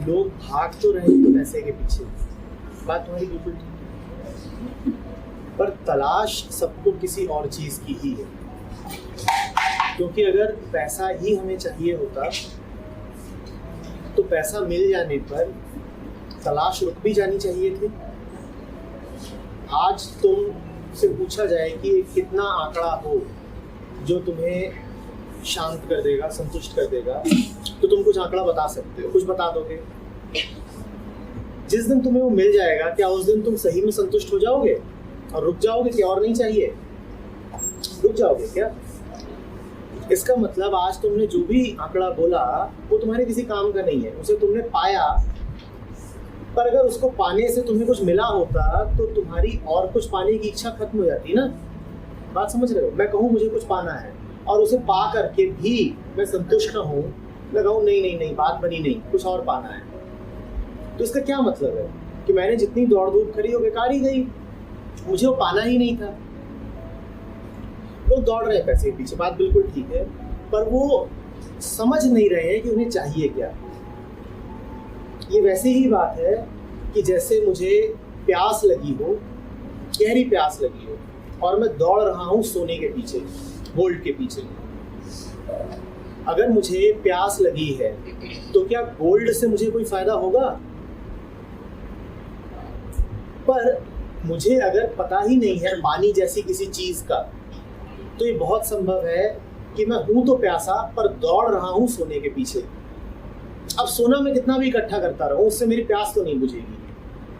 लोग भाग तो रहे हैं पैसे के पीछे, बात तुम्हारी बिल्कुल ठीक है, पर तलाश सबको किसी और चीज की ही है। क्योंकि अगर पैसा ही हमें चाहिए होता तो पैसा मिल जाने पर तलाश रुक भी जानी चाहिए थी। आज तुमसे पूछा जाए कि कितना आंकड़ा हो जो तुम्हें शांत कर देगा, संतुष्ट कर देगा, तो तुम कुछ आंकड़ा बता सकते हो, कुछ बता दोगे। जिस दिन तुम्हें वो मिल जाएगा, क्या उस दिन तुम सही में संतुष्ट हो जाओगे और रुक जाओगे कि और नहीं चाहिए? रुक जाओगे क्या? इसका मतलब आज तुमने जो भी आंकड़ा बोला वो तुम्हारे किसी काम का नहीं है, उसे तुमने पाया, पर अगर उसको पाने से तुम्हें कुछ मिला होता तो तुम्हारी और कुछ पाने की इच्छा खत्म हो जाती ना। बात समझ रहे हो? मैं कहूँ मुझे कुछ पाना है और उसे पा करके भी मैं संतुष्ट न हूँ, मैं कहूँ नहीं नहीं नहीं, बात बनी नहीं, कुछ और पाना है, तो इसका क्या मतलब है कि मैंने जितनी दौड़ धूप करी वो बेकार ही गई, मुझे वो पाना ही नहीं था। लोग दौड़ रहे हैं पैसे के पीछे, बात बिल्कुल ठीक है, पर वो समझ नहीं रहे हैं कि उन्हें चाहिए क्या। ये वैसी ही बात है कि जैसे मुझे प्यास लगी हो, गहरी प्यास लगी हो, और मैं दौड़ रहा हूँ सोने के पीछे, गोल्ड के पीछे। अगर मुझे प्यास लगी है तो क्या गोल्ड से मुझे कोई फायदा होगा? पर मुझे अगर पता ही नहीं है पानी जैसी किसी चीज का, तो ये बहुत संभव है कि मैं हूं तो प्यासा पर दौड़ रहा हूं सोने के पीछे। अब सोना मैं कितना भी इकट्ठा करता रहूं, उससे मेरी प्यास तो नहीं बुझेगी।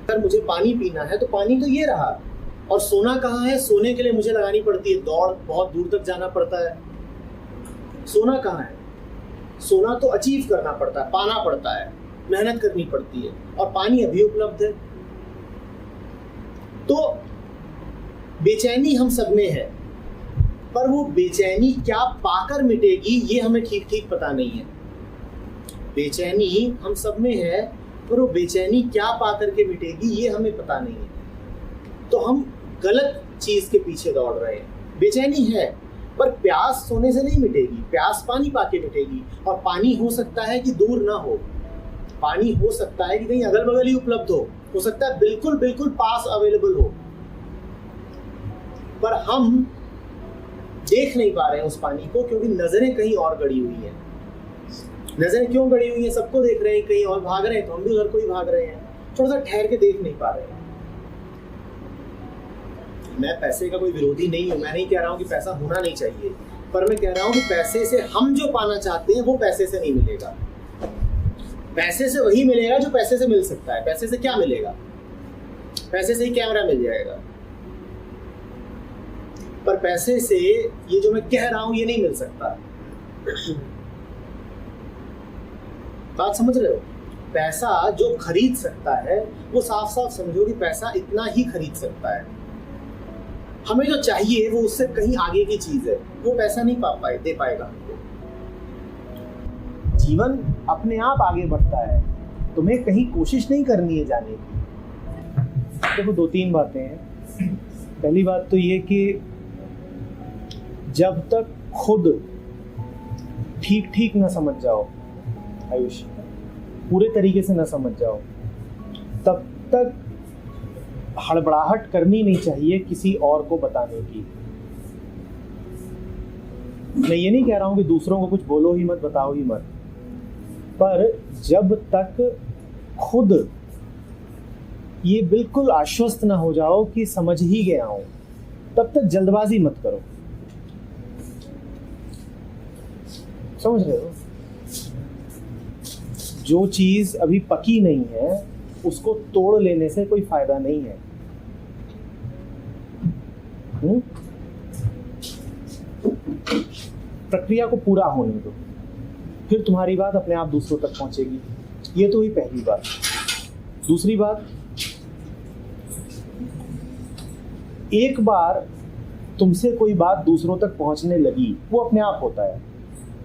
अगर मुझे पानी पीना है तो पानी तो ये रहा, और सोना कहाँ है? सोने के लिए मुझे लगानी पड़ती है दौड़, बहुत दूर तक जाना पड़ता है। सोना कहाँ है? सोना तो अचीव करना पड़ता है, पाना पड़ता है, मेहनत करनी पड़ती है, और पानी अभी उपलब्ध है। तो बेचैनी हम सब में है, पर वो बेचैनी क्या पाकर मिटेगी ये हमें ठीक ठीक पता नहीं है। बेचैनी हम सब में है, पर वो बेचैनी क्या पाकर के मिटेगी ये हमें पता नहीं है। तो हम गलत चीज के पीछे दौड़ रहे हैं। बेचैनी है, पर प्यास सोने से नहीं मिटेगी, प्यास पानी पाके मिटेगी। और पानी हो सकता है कि दूर ना हो, पानी हो सकता है कि कहीं अगल बगल ही उपलब्ध हो सकता है बिल्कुल बिल्कुल पास अवेलेबल हो, पर हम देख नहीं पा रहे हैं उस पानी को, क्योंकि नजरें कहीं और गड़ी हुई हैं। नजरें क्यों गड़ी हुई हैं? सबको देख रहे हैं, कहीं और भाग रहे हैं, तो हम भी उधर को ही भाग रहे हैं, थोड़ा सा ठहर के देख नहीं पा रहे हैं। मैं पैसे का कोई विरोधी नहीं हूं, मैं नहीं कह रहा हूं कि पैसा होना नहीं चाहिए, पर मैं कह रहा हूं कि पैसे से हम जो पाना चाहते हैं वो पैसे से नहीं मिलेगा। पैसे से वही मिलेगा जो पैसे से मिल सकता है। पैसे से क्या मिलेगा? पैसे से ही कैमरा मिल जाएगा, पर पैसे से ये जो मैं कह रहा हूं ये नहीं मिल सकता। बात समझ रहे हो? पैसा जो खरीद सकता है वो साफ साफ समझो कि पैसा इतना ही खरीद सकता है। हमें जो चाहिए वो उससे कहीं आगे की चीज है, वो पैसा नहीं दे पाएगा हमको। जीवन अपने आप आगे बढ़ता है, तुम्हें कहीं कोशिश नहीं करनी है जाने की। देखो, दो तीन बातें हैं। पहली बात तो ये कि जब तक खुद ठीक ठीक ना समझ जाओ, आयुष पूरे तरीके से ना समझ जाओ, तब तक हड़बड़ाहट करनी नहीं चाहिए किसी और को बताने की। मैं ये नहीं कह रहा हूं कि दूसरों को कुछ बोलो ही मत, बताओ ही मत, पर जब तक खुद ये बिल्कुल आश्वस्त ना हो जाओ कि समझ ही गया हूं, तब तक जल्दबाजी मत करो। समझ रहे हो? जो चीज अभी पकी नहीं है उसको तोड़ लेने से कोई फायदा नहीं है। प्रक्रिया को पूरा होने दो, फिर तुम्हारी बात अपने आप दूसरों तक पहुंचेगी। ये तो हुई पहली बात। दूसरी बात, एक बार तुमसे कोई बात दूसरों तक पहुंचने लगी, वो अपने आप होता है।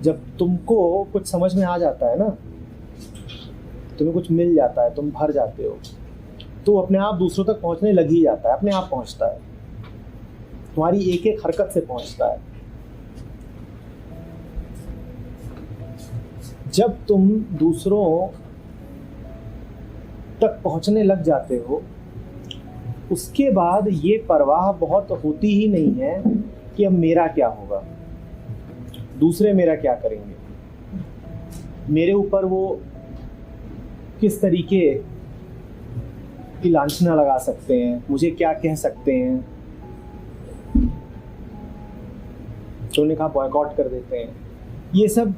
जब तुमको कुछ समझ में आ जाता है ना, तुम्हें कुछ मिल जाता है, तुम भर जाते हो, तो अपने आप दूसरों तक पहुंचने लग ही जाता है, अपने आप पहुंचता है, तुम्हारी एक एक हरकत से पहुंचता है। जब तुम दूसरों तक पहुंचने लग जाते हो, उसके बाद ये परवाह बहुत होती ही नहीं है कि अब मेरा क्या होगा, दूसरे मेरा क्या करेंगे, मेरे ऊपर वो किस तरीके की लांछना लगा सकते हैं, मुझे क्या कह सकते हैं, तो उन्हें कहा बॉयकॉट कर देते हैं। ये सब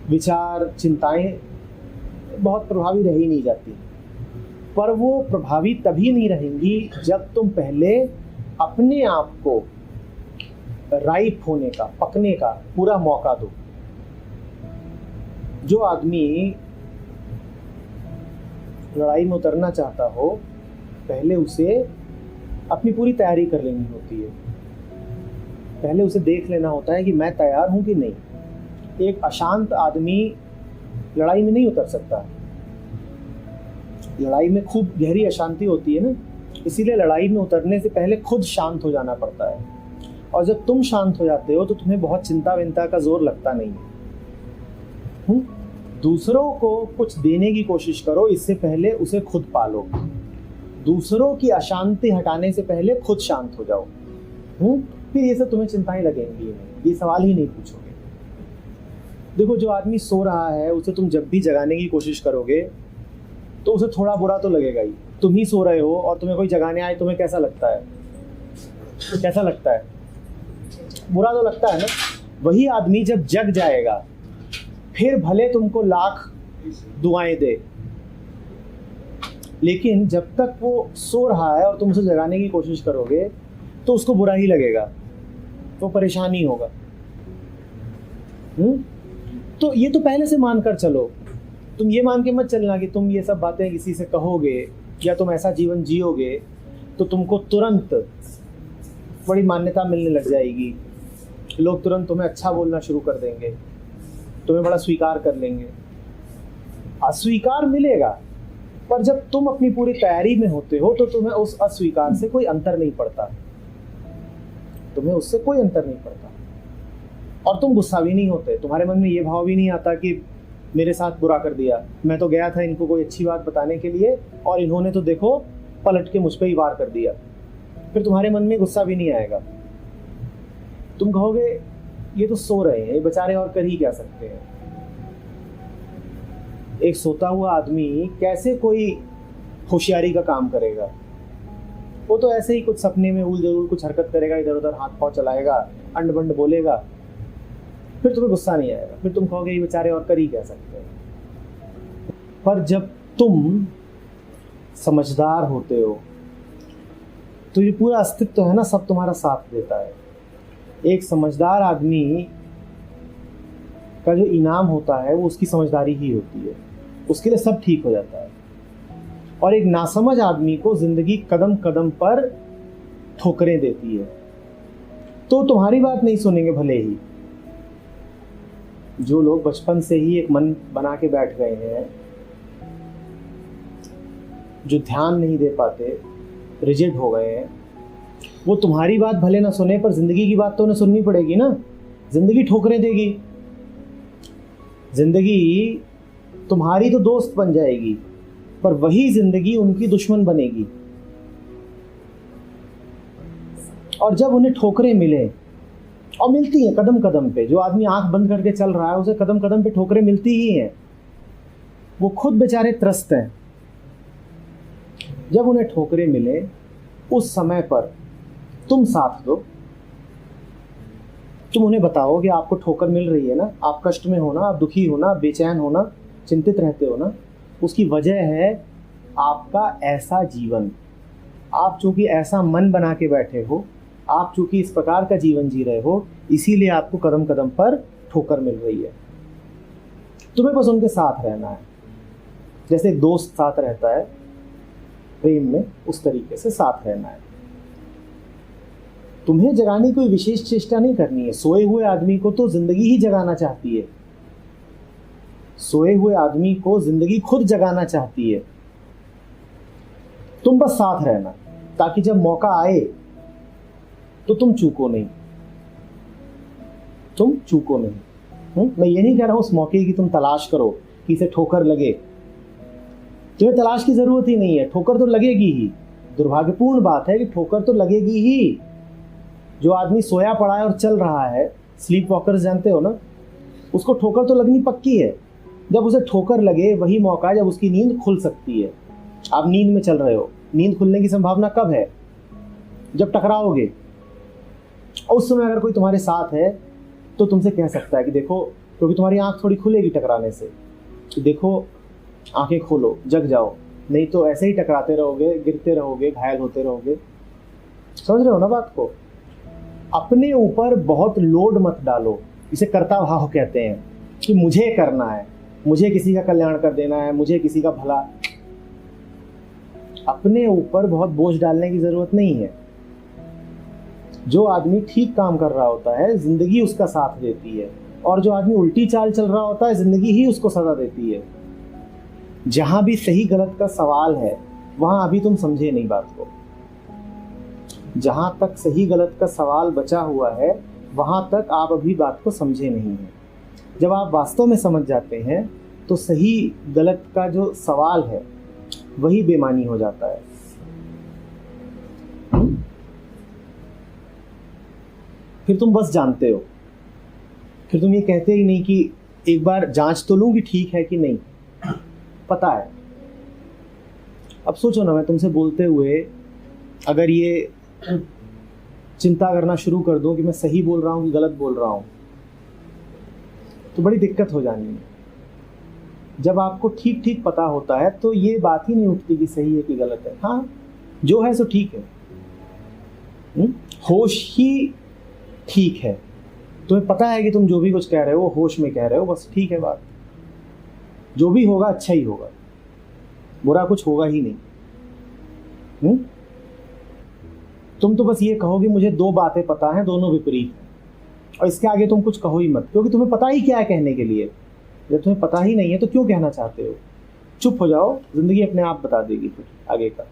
विचार, चिंताएं बहुत प्रभावी रह ही नहीं जाती, पर वो प्रभावी तभी नहीं रहेंगी जब तुम पहले अपने आप को राइप होने का, पकने का पूरा मौका दो। जो आदमी लड़ाई में उतरना चाहता हो, पहले उसे अपनी पूरी तैयारी कर लेनी होती है। पहले उसे देख लेना होता है कि मैं तैयार हूं कि नहीं। एक अशांत आदमी लड़ाई में नहीं उतर सकता। लड़ाई में खूब गहरी अशांति होती है ना, इसीलिए लड़ाई में उतरने से पहले खुद शांत हो जाना पड़ता है। और जब तुम शांत हो जाते हो तो तुम्हें बहुत चिंता विंता का जोर लगता नहीं है। दूसरों को कुछ देने की कोशिश करो, इससे पहले उसे खुद पालो। दूसरों की अशांति हटाने से पहले खुद शांत हो जाओ। फिर ये सब तुम्हें चिंताएं लगेंगी नहीं, ये सवाल ही नहीं पूछोगे। देखो, जो आदमी सो रहा है उसे तुम जब भी जगाने की कोशिश करोगे तो उसे थोड़ा बुरा तो लगेगा ही। तुम ही सो रहे हो और तुम्हें कोई जगाने आए, तुम्हें कैसा लगता है? कैसा लगता है? बुरा तो लगता है ना। वही आदमी जब जग जाएगा फिर भले तुमको लाख दुआएं दे, लेकिन जब तक वो सो रहा है और तुम उसे जगाने की कोशिश करोगे तो उसको बुरा ही लगेगा, वो परेशान ही होगा। तो ये तो पहले से मान कर चलो। तुम ये मान के मत चलना कि तुम ये सब बातें किसी से कहोगे या तुम ऐसा जीवन जियोगे तो तुमको तुरंत बड़ी मान्यता मिलने लग जाएगी, लोग तुरंत तुम्हें अच्छा बोलना शुरू कर देंगे, तुम्हें बड़ा स्वीकार कर लेंगे। अस्वीकार मिलेगा, पर जब तुम अपनी पूरी तैयारी में होते हो तो तुम्हें उस अस्वीकार से कोई अंतर नहीं पड़ता, तुम्हें उससे कोई अंतर नहीं पड़ता। और तुम गुस्सा भी नहीं होते, तुम्हारे मन में ये भाव भी नहीं आता कि मेरे साथ बुरा कर दिया, मैं तो गया था इनको कोई अच्छी बात बताने के लिए और इन्होंने तो देखो पलट के मुझ पे ही वार कर दिया। फिर तुम्हारे मन में गुस्सा भी नहीं आएगा। तुम कहोगे ये तो सो रहे हैं, ये बेचारे और कर ही क्या सकते हैं। एक सोता हुआ आदमी कैसे कोई होशियारी का काम करेगा? वो तो ऐसे ही कुछ सपने में उल जरूर कुछ हरकत करेगा, इधर उधर हाथ पाँव चलाएगा, अंड बंड बोलेगा, फिर तुम्हें गुस्सा नहीं आएगा। फिर तुम कहोगे ये बेचारे और कर ही क्या सकते हैं। पर जब तुम समझदार होते हो तो ये पूरा अस्तित्व है ना, सब तुम्हारा साथ देता है। एक समझदार आदमी का जो इनाम होता है वो उसकी समझदारी ही होती है, उसके लिए सब ठीक हो जाता है। और एक नासमझ आदमी को जिंदगी कदम कदम पर ठोकरें देती है, तो तुम्हारी बात नहीं सुनेंगे। भले ही जो लोग बचपन से ही एक मन बना के बैठ गए हैं, जो ध्यान नहीं दे पाते, रिजिड हो गए हैं, वो तुम्हारी बात भले ना सुने पर जिंदगी की बात तो उन्हें सुननी पड़ेगी ना। जिंदगी ठोकरें देगी, जिंदगी तुम्हारी तो दोस्त बन जाएगी पर वही जिंदगी उनकी दुश्मन बनेगी। और जब उन्हें ठोकरें मिले, और मिलती हैं कदम कदम पे, जो आदमी आंख बंद करके चल रहा है उसे कदम कदम पे ठोकरें मिलती ही हैं, वो खुद बेचारे त्रस्त हैं। जब उन्हें ठोकरें मिले उस समय पर तुम साथ दो, तुम उन्हें बताओ कि आपको ठोकर मिल रही है ना, आप कष्ट में हो ना, आप दुखी हो ना, बेचैन हो ना, चिंतित रहते हो ना, उसकी वजह है आपका ऐसा जीवन। आप चूंकि ऐसा मन बना के बैठे हो, आप चूंकि इस प्रकार का जीवन जी रहे हो, इसीलिए आपको कदम कदम पर ठोकर मिल रही है। तुम्हें बस उनके साथ रहना है, जैसे एक दोस्त साथ रहता है प्रेम में, उस तरीके से साथ रहना है। तुम्हें जगाने की कोई विशेष चेष्टा नहीं करनी है। सोए हुए आदमी को तो जिंदगी ही जगाना चाहती है, सोए हुए आदमी को जिंदगी खुद जगाना चाहती है। तुम बस साथ रहना, ताकि जब मौका आए तो तुम चूको नहीं, तुम चूको नहीं। मैं ये नहीं कह रहा हूं उस मौके की तुम तलाश करो कि इसे ठोकर लगे, तुम्हें तलाश की जरूरत ही नहीं है, ठोकर तो लगेगी ही। दुर्भाग्यपूर्ण बात है कि ठोकर तो लगेगी ही। जो आदमी सोया पड़ा है और चल रहा है, स्लीप वॉकर्स जानते हो ना, उसको ठोकर तो लगनी पक्की है। जब उसे ठोकर लगे वही मौका है जब उसकी नींद खुल सकती है। आप नींद में चल रहे हो, नींद खुलने की संभावना कब है? जब टकराओगे। और उस समय अगर कोई तुम्हारे साथ है तो तुमसे कह सकता है कि देखो, क्योंकि तुम्हारी आंख थोड़ी खुलेगी टकराने से, कि देखो आंखें खोलो, जग जाओ, नहीं तो ऐसे ही टकराते रहोगे, गिरते रहोगे, घायल होते रहोगे। समझ रहे हो ना बात को? अपने ऊपर बहुत लोड मत डालो। इसे कर्ता भाव कहते हैं कि मुझे करना है, मुझे किसी का कल्याण कर देना है, मुझे किसी का भला। अपने ऊपर बहुत बोझ डालने की जरूरत नहीं है। जो आदमी ठीक काम कर रहा होता है जिंदगी उसका साथ देती है, और जो आदमी उल्टी चाल चल रहा होता है जिंदगी ही उसको सजा देती है। जहां भी सही गलत का सवाल है वहां अभी तुम समझे नहीं बात को। जहां तक सही गलत का सवाल बचा हुआ है वहां तक आप अभी बात को समझे नहीं हैं। जब आप वास्तव में समझ जाते हैं तो सही गलत का जो सवाल है वही बेमानी हो जाता है। फिर तुम बस जानते हो, फिर तुम ये कहते ही नहीं कि एक बार जांच तो लूं कि ठीक है कि नहीं। पता है। अब सोचो ना, मैं तुमसे बोलते हुए अगर ये चिंता करना शुरू कर दूं कि मैं सही बोल रहा हूं कि गलत बोल रहा हूं, तो बड़ी दिक्कत हो जानी है। जब आपको ठीक ठीक पता होता है तो ये बात ही नहीं उठती कि सही है कि गलत है। हाँ, जो है सो ठीक है। होश ही ठीक है। तुम्हें पता है कि तुम जो भी कुछ कह रहे हो होश में कह रहे हो, बस ठीक है बात। जो भी होगा अच्छा ही होगा, बुरा कुछ होगा ही नहीं। तुम तो बस ये कहोगे मुझे दो बातें पता हैं, दोनों विपरीत हैं, और इसके आगे तुम कुछ कहो ही मत, क्योंकि तुम्हें पता ही क्या है कहने के लिए। जब तुम्हें पता ही नहीं है तो क्यों कहना चाहते हो? चुप हो जाओ, जिंदगी अपने आप बता देगी फिर आगे का।